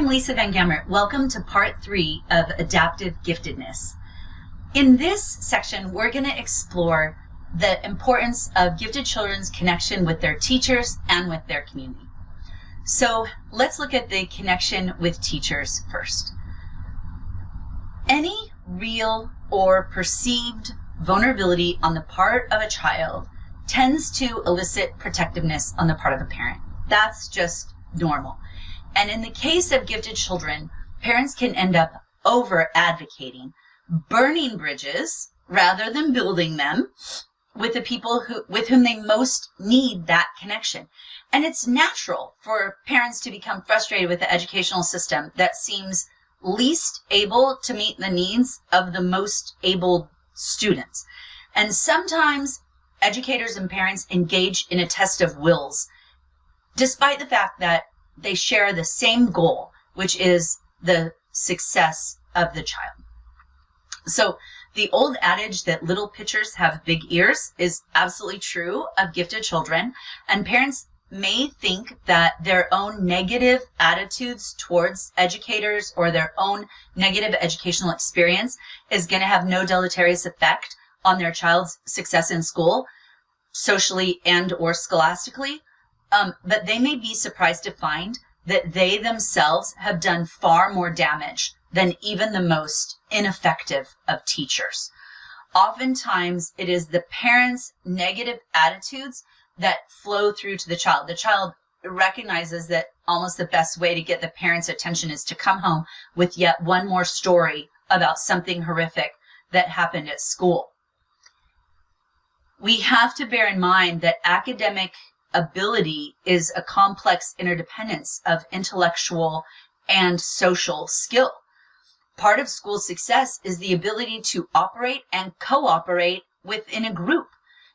I'm Lisa Van Gamert. Welcome to part 3 of Adaptive Giftedness. In this section, we're going to explore the importance of gifted children's connection with their teachers and with their community. So let's look at the connection with teachers first. Any real or perceived vulnerability on the part of a child tends to elicit protectiveness on the part of a parent. That's just normal. And in the case of gifted children, parents can end up over-advocating, burning bridges rather than building them with the people with whom they most need that connection. And it's natural for parents to become frustrated with the educational system that seems least able to meet the needs of the most able students. And sometimes educators and parents engage in a test of wills, despite the fact that they share the same goal, which is the success of the child. So the old adage that little pitchers have big ears is absolutely true of gifted children, and parents may think that their own negative attitudes towards educators or their own negative educational experience is going to have no deleterious effect on their child's success in school, socially and or scholastically. But they may be surprised to find that they themselves have done far more damage than even the most ineffective of teachers. Oftentimes, it is the parents' negative attitudes that flow through to the child. The child recognizes that almost the best way to get the parents' attention is to come home with yet one more story about something horrific that happened at school. We have to bear in mind that academic ability is a complex interdependence of intellectual and social skill. Part of school success is the ability to operate and cooperate within a group.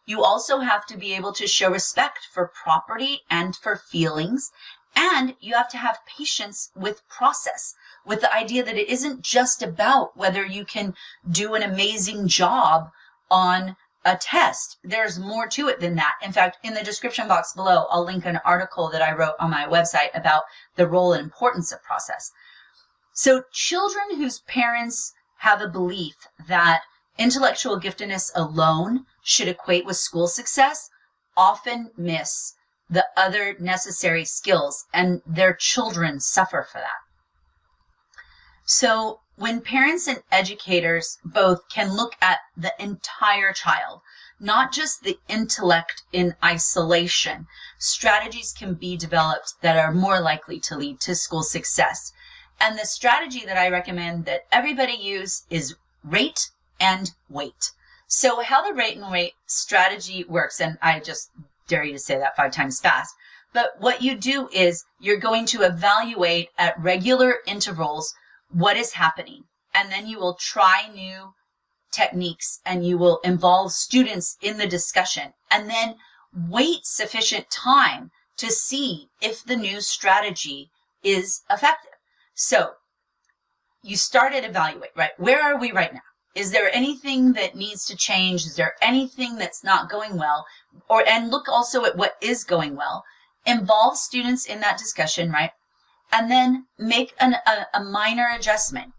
You also have to be able to show respect for property and for feelings, and you have to have patience with process, with the idea that it isn't just about whether you can do an amazing job on a test. There's more to it than that. In fact, in the description box below, I'll link an article that I wrote on my website about the role and importance of process. So children whose parents have a belief that intellectual giftedness alone should equate with school success often miss the other necessary skills, and their children suffer for that. So when parents and educators both can look at the entire child, not just the intellect in isolation, strategies can be developed that are more likely to lead to school success. And the strategy that I recommend that everybody use is rate and weight. So how the rate and weight strategy works, and I just dare you to say that 5 times fast, but what you do is you're going to evaluate at regular intervals what is happening, and then you will try new techniques and you will involve students in the discussion, and then wait sufficient time to see if the new strategy is effective. So you start at evaluate, right? Where are we right now? Is there anything that needs to change? Is there anything that's not going well? And look also at what is going well. Involve students in that discussion, right? And then make a minor adjustment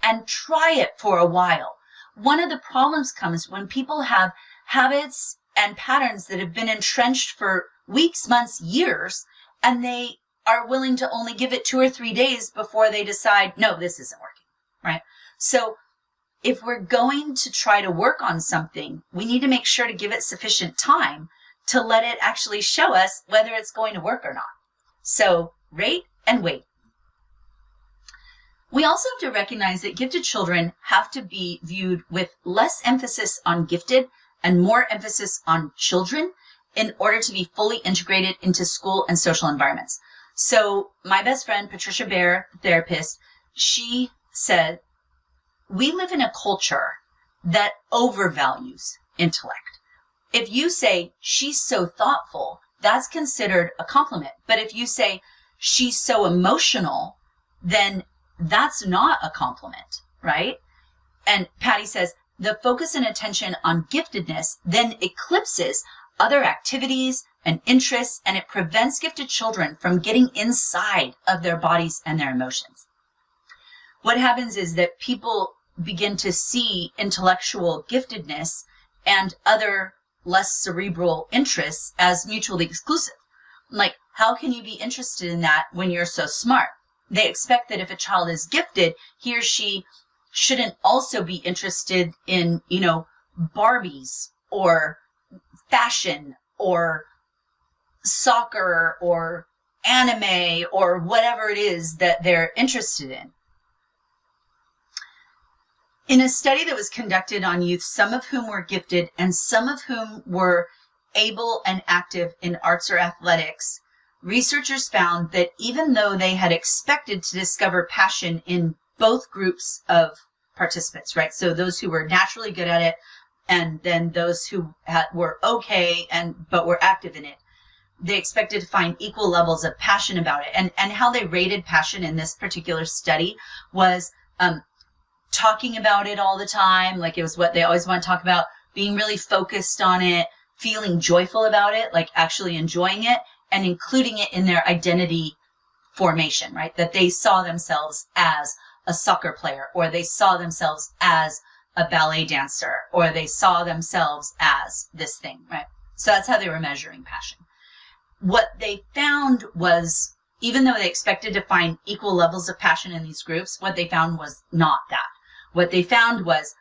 and try it for a while. One of the problems comes when people have habits and patterns that have been entrenched for weeks, months, years, and they are willing to only give it 2 or 3 days before they decide, no, this isn't working, right? So if we're going to try to work on something, we need to make sure to give it sufficient time to let it actually show us whether it's going to work or not. So rate and wait. We also have to recognize that gifted children have to be viewed with less emphasis on gifted and more emphasis on children in order to be fully integrated into school and social environments. So my best friend, Patricia Bear, the therapist, she said, we live in a culture that overvalues intellect. If you say, she's so thoughtful, that's considered a compliment. But if you say, she's so emotional, then that's not a compliment, right? And Patty says, the focus and attention on giftedness then eclipses other activities and interests, and it prevents gifted children from getting inside of their bodies and their emotions. What happens is that people begin to see intellectual giftedness and other less cerebral interests as mutually exclusive. Like, how can you be interested in that when you're so smart? They expect that if a child is gifted, he or she shouldn't also be interested in, Barbies or fashion or soccer or anime or whatever it is that they're interested in. In a study that was conducted on youth, some of whom were gifted and some of whom were able and active in arts or athletics, researchers found that even though they had expected to discover passion in both groups of participants, right? So those who were naturally good at it and then those who were okay but were active in it, they expected to find equal levels of passion about it. And how they rated passion in this particular study was talking about it all the time, like it was what they always want to talk about, being really focused on it, feeling joyful about it, like actually enjoying it, and including it in their identity formation, right? That they saw themselves as a soccer player, or they saw themselves as a ballet dancer, or they saw themselves as this thing, right? So that's how they were measuring passion. What they found was, even though they expected to find equal levels of passion in these groups, what they found was not that. What they found was,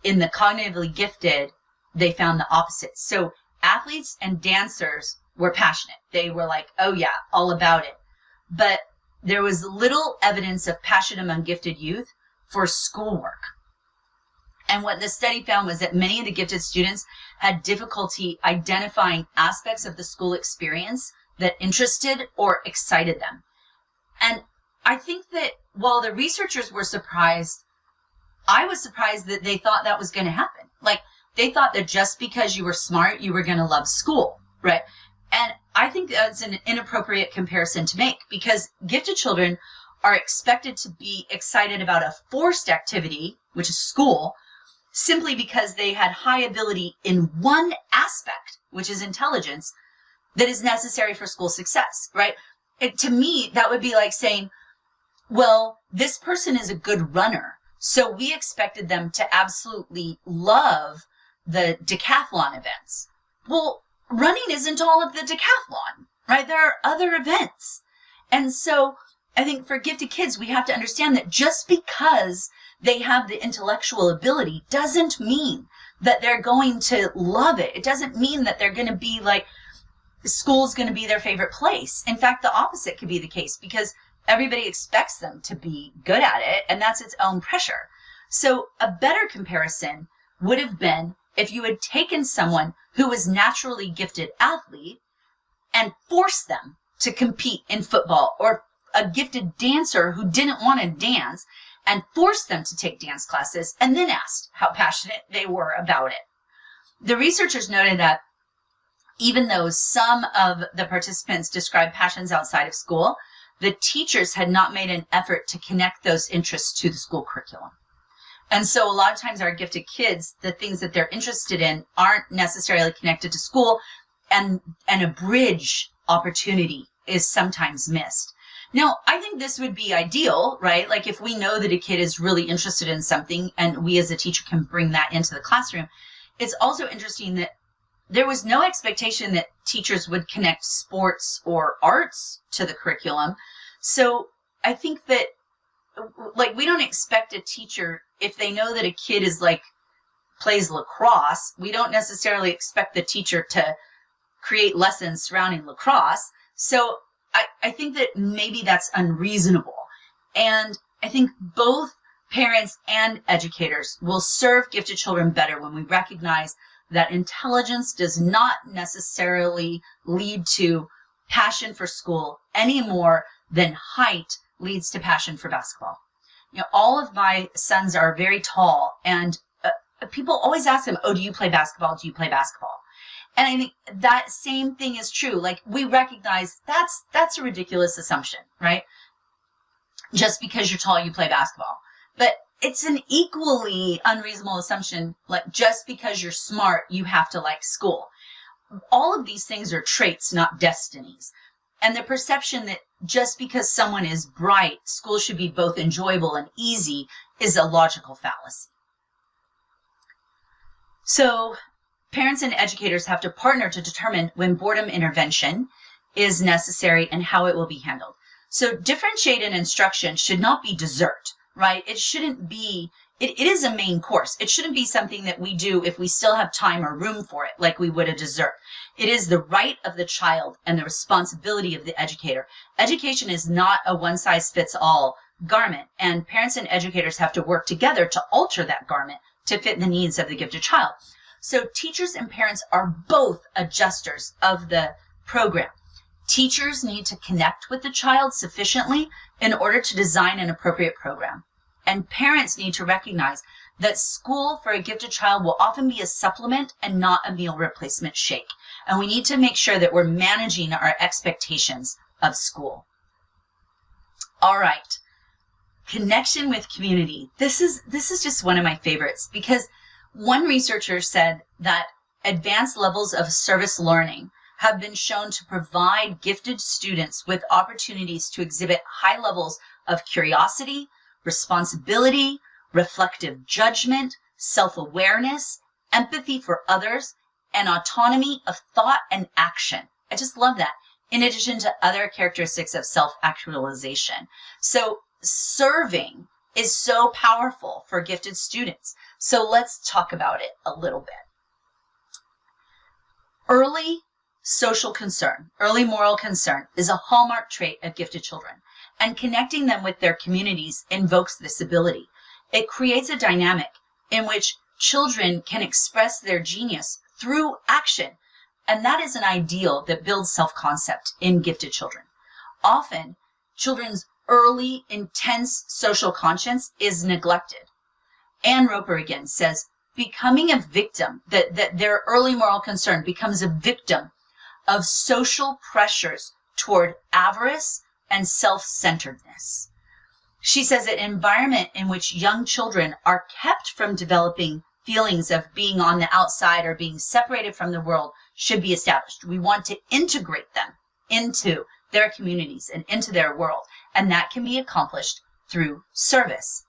in the cognitively gifted, they found the opposite. So athletes and dancers were passionate. They were like, oh yeah, all about it. But there was little evidence of passion among gifted youth for schoolwork. And what the study found was that many of the gifted students had difficulty identifying aspects of the school experience that interested or excited them. And I think that while the researchers were surprised, I was surprised that they thought that was going to happen. Like, they thought that just because you were smart, you were going to love school, right? And I think that's an inappropriate comparison to make, because gifted children are expected to be excited about a forced activity, which is school, simply because they had high ability in one aspect, which is intelligence, that is necessary for school success, right? To me, that would be like saying, well, this person is a good runner, so we expected them to absolutely love the decathlon events. Well, running isn't all of the decathlon, right? There are other events. And so I think for gifted kids, we have to understand that just because they have the intellectual ability doesn't mean that they're going to love it. It doesn't mean that they're going to be like, school's going to be their favorite place. In fact, the opposite could be the case, because everybody expects them to be good at it, and that's its own pressure. So a better comparison would have been if you had taken someone who was naturally gifted athlete and forced them to compete in football, or a gifted dancer who didn't want to dance and forced them to take dance classes, and then asked how passionate they were about it. The researchers noted that even though some of the participants described passions outside of school, the teachers had not made an effort to connect those interests to the school curriculum. And so a lot of times our gifted kids, the things that they're interested in aren't necessarily connected to school, and a bridge opportunity is sometimes missed. Now, I think this would be ideal, right? Like if we know that a kid is really interested in something and we as a teacher can bring that into the classroom. It's also interesting that there was no expectation that teachers would connect sports or arts to the curriculum. So I think that, like, we don't expect a teacher, if they know that a kid is like plays lacrosse, we don't necessarily expect the teacher to create lessons surrounding lacrosse. So I think that maybe that's unreasonable. And I think both parents and educators will serve gifted children better when we recognize that intelligence does not necessarily lead to passion for school any more than height leads to passion for basketball. You know, all of my sons are very tall, and people always ask them, oh, do you play basketball? Do you play basketball? And I think that same thing is true. Like, we recognize that's a ridiculous assumption, right? Just because you're tall, you play basketball. But it's an equally unreasonable assumption, like just because you're smart, you have to like school. all of these things are traits, not destinies. And the perception that just because someone is bright, school should be both enjoyable and easy is a logical fallacy. So parents and educators have to partner to determine when boredom intervention is necessary and how it will be handled. So differentiated instruction should not be dessert, right? It shouldn't be, it is a main course. It shouldn't be something that we do if we still have time or room for it, like we would a dessert. It is the right of the child and the responsibility of the educator. Education is not a one-size-fits-all garment, and parents and educators have to work together to alter that garment to fit the needs of the gifted child. So teachers and parents are both adjusters of the program. Teachers need to connect with the child sufficiently in order to design an appropriate program. And parents need to recognize that school for a gifted child will often be a supplement and not a meal replacement shake. And we need to make sure that we're managing our expectations of school. All right. Connection with community. This is just one of my favorites, because one researcher said that advanced levels of service learning have been shown to provide gifted students with opportunities to exhibit high levels of curiosity, responsibility, reflective judgment, self-awareness, empathy for others, and autonomy of thought and action. I just love that. In addition to other characteristics of self-actualization. So serving is so powerful for gifted students. So let's talk about it a little bit. Early social concern, early moral concern is a hallmark trait of gifted children, and connecting them with their communities invokes this ability. It creates a dynamic in which children can express their genius through action, and that is an ideal that builds self-concept in gifted children. Often, children's early, intense social conscience is neglected. Ann Roper again says, becoming a victim, that their early moral concern becomes a victim of social pressures toward avarice and self-centeredness. She says that an environment in which young children are kept from developing feelings of being on the outside or being separated from the world should be established. We want to integrate them into their communities and into their world, and that can be accomplished through service.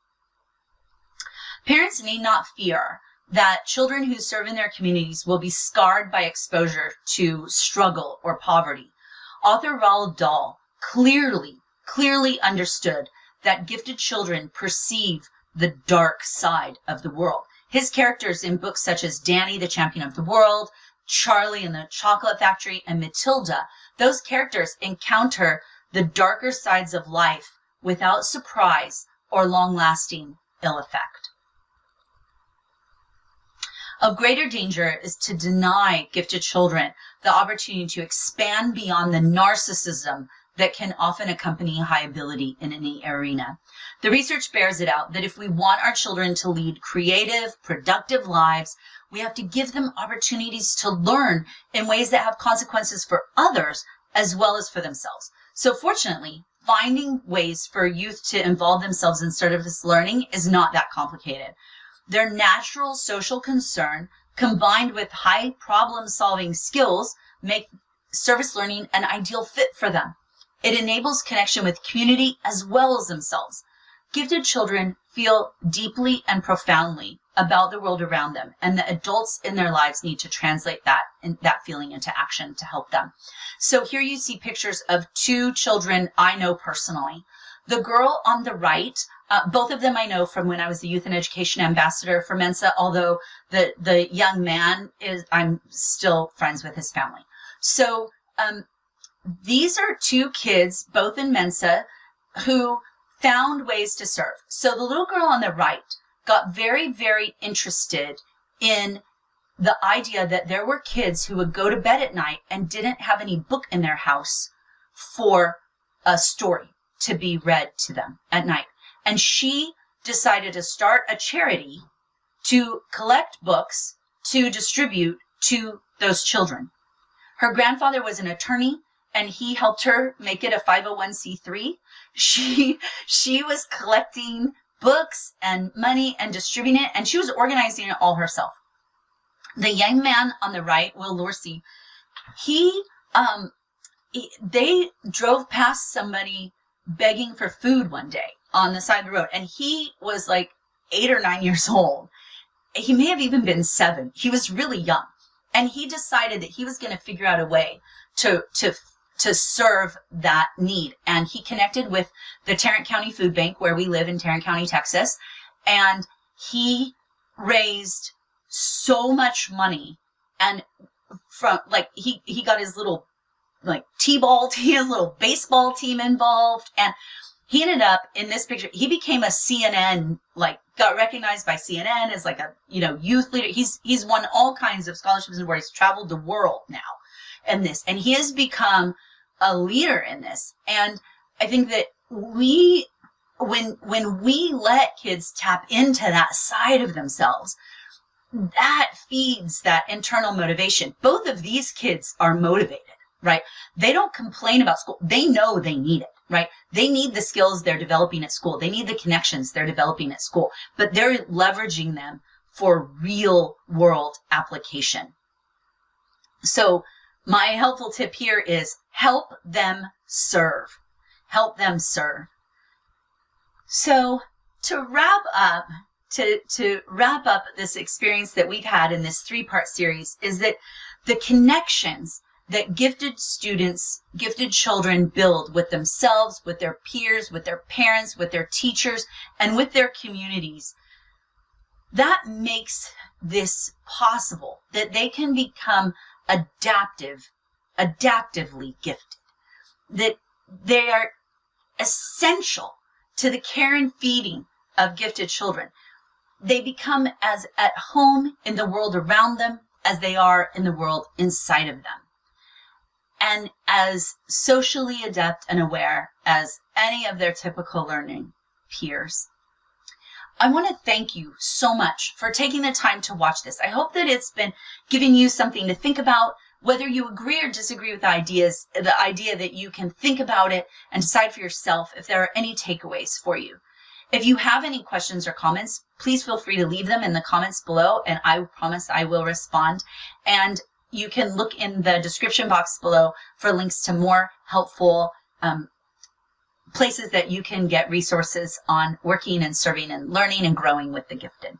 Parents need not fear that children who serve in their communities will be scarred by exposure to struggle or poverty. Author Roald Dahl clearly understood that gifted children perceive the dark side of the world. His characters in books such as Danny, the Champion of the World, Charlie and the Chocolate Factory, and Matilda, those characters encounter the darker sides of life without surprise or long-lasting ill effect. Of greater danger is to deny gifted children the opportunity to expand beyond the narcissism that can often accompany high ability in any arena. The research bears it out that if we want our children to lead creative, productive lives, we have to give them opportunities to learn in ways that have consequences for others as well as for themselves. So fortunately, finding ways for youth to involve themselves in service learning is not that complicated. Their natural social concern combined with high problem-solving skills make service learning an ideal fit for them. It enables connection with community as well as themselves. Gifted children feel deeply and profoundly about the world around them, and the adults in their lives need to translate that feeling into action to help them. So here you see pictures of two children I know personally. The girl on the right, both of them I know from when I was the Youth and Education Ambassador for Mensa, although the young man I'm still friends with his family. So these are two kids, both in Mensa, who found ways to serve. So the little girl on the right got very, very interested in the idea that there were kids who would go to bed at night and didn't have any book in their house for a story to be read to them at night. And she decided to start a charity to collect books to distribute to those children. Her grandfather was an attorney, and he helped her make it a 501c3. She was collecting books and money and distributing it, and she was organizing it all herself. The young man on the right, Will Lorsey, They drove past somebody begging for food one day on the side of the road, and he was like 8 or 9 years old. He may have even been 7. He was really young, and he decided that he was going to figure out a way to serve that need. And he connected with the Tarrant County Food Bank, where we live in Tarrant County, Texas, and he raised so much money. And from like he got his little like t-ball team, his little baseball team involved, and he ended up in this picture. He became a CNN, like got recognized by CNN as like a youth leader. He's won all kinds of scholarships and awards. He's traveled the world now in this, and he has become a leader in this. And I think that when we let kids tap into that side of themselves, that feeds that internal motivation. Both of these kids are motivated, right? They don't complain about school. They know they need it, right? They need the skills they're developing at school. They need the connections they're developing at school, but they're leveraging them for real world application. So my helpful tip here is help them serve. Help them serve. So to wrap up this experience that we've had in this 3-part series is that the connections that gifted students, gifted children build with themselves, with their peers, with their parents, with their teachers, and with their communities, that makes this possible, that they can become adaptively gifted, that they are essential to the care and feeding of gifted children. They become as at home in the world around them as they are in the world inside of them, and as socially adept and aware as any of their typical learning peers. I want to thank you so much for taking the time to watch this. I hope that it's been giving you something to think about, whether you agree or disagree with the idea that you can think about it and decide for yourself if there are any takeaways for you. If you have any questions or comments, please feel free to leave them in the comments below, and I promise I will respond. And you can look in the description box below for links to more helpful places that you can get resources on working and serving and learning and growing with the gifted.